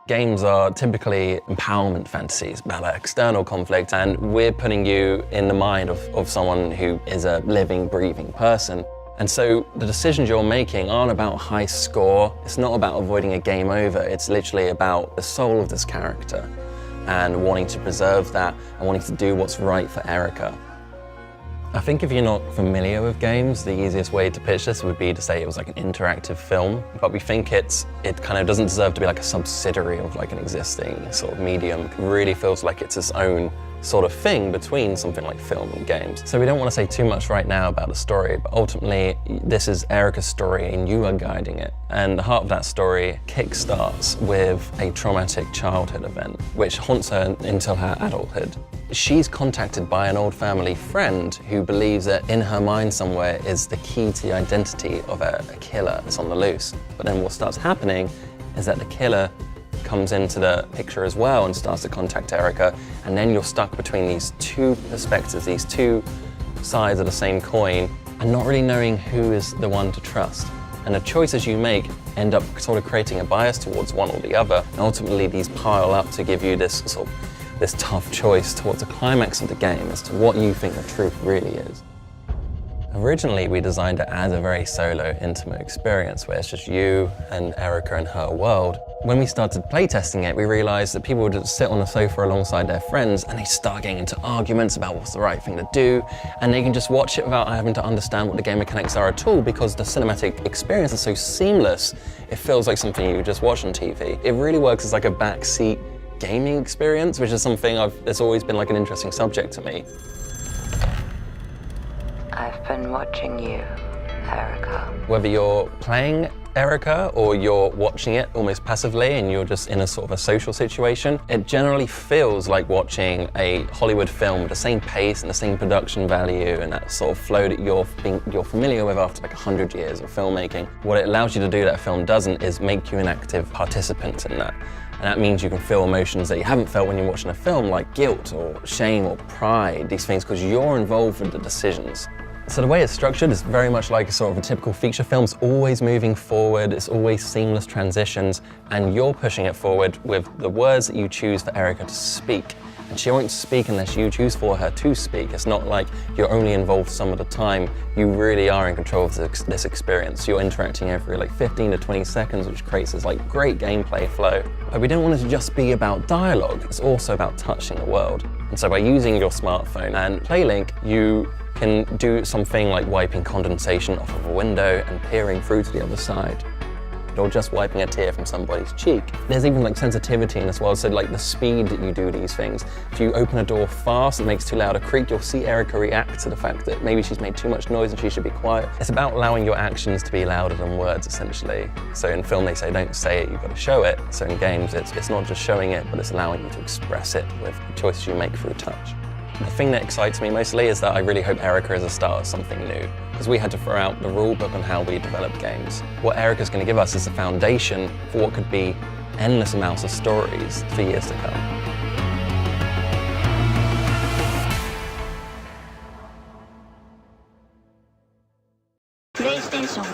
Games are typically empowerment fantasies about that external conflict, and we're putting you in the mind of someone who is a living, breathing person. And so the decisions you're making aren't about high score, it's not about avoiding a game over, it's literally about the soul of this character and wanting to preserve that and wanting to do what's right for Erica. I think if you're not familiar with games, the easiest way to pitch this would be to say it was like an interactive film, but we think it kind of doesn't deserve to be like a subsidiary of like an existing sort of medium. It really feels like it's its own sort of thing between something like film and games. So we don't want to say too much right now about the story, but ultimately this is Erica's story and you are guiding it. And the heart of that story kickstarts with a traumatic childhood event, which haunts her until her adulthood. She's contacted by an old family friend who believes that in her mind somewhere is the key to the identity of a killer that's on the loose. But then what starts happening is that the killer comes into the picture as well and starts to contact Erica, and then you're stuck between these two perspectives, these two sides of the same coin, and not really knowing who is the one to trust. And the choices you make end up sort of creating a bias towards one or the other, and ultimately these pile up to give you this tough choice towards the climax of the game as to what you think the truth really is. Originally, we designed it as a very solo, intimate experience where it's just you and Erica and her world. When we started playtesting it, we realized that people would just sit on the sofa alongside their friends and they start getting into arguments about what's the right thing to do, and they can just watch it without having to understand what the game mechanics are at all because the cinematic experience is so seamless, it feels like something you just watch on TV. It really works as like a backseat gaming experience, which is something that's always been like an interesting subject to me. I've been watching you, Erica. Whether you're playing Erica or you're watching it almost passively and you're just in a sort of a social situation, it generally feels like watching a Hollywood film with the same pace and the same production value and that sort of flow that you're familiar with after like 100 years of filmmaking. What it allows you to do that a film doesn't is make you an active participant in that. And that means you can feel emotions that you haven't felt when you're watching a film, like guilt or shame or pride, these things, because you're involved with the decisions. So the way it's structured is very much like a sort of a typical feature film. It's always moving forward, it's always seamless transitions, and you're pushing it forward with the words that you choose for Erica to speak. And she won't speak unless you choose for her to speak. It's not like you're only involved some of the time. You really are in control of this experience. You're interacting every like 15 to 20 seconds, which creates this like great gameplay flow. But we didn't want it to just be about dialogue. It's also about touching the world. And so by using your smartphone and PlayLink, you can do something like wiping condensation off of a window and peering through to the other side, or just wiping a tear from somebody's cheek. There's even like sensitivity in this world, so like the speed that you do these things. If you open a door fast, it makes too loud a creak, you'll see Erica react to the fact that maybe she's made too much noise and she should be quiet. It's about allowing your actions to be louder than words, essentially. So in film they say don't say it, you've got to show it. So in games it's not just showing it, but it's allowing you to express it with the choices you make through touch. The thing that excites me mostly is that I really hope Erica is a start of something new, because we had to throw out the rule book on how we develop games. What Erica's going to give us is the foundation for what could be endless amounts of stories for years to come. PlayStation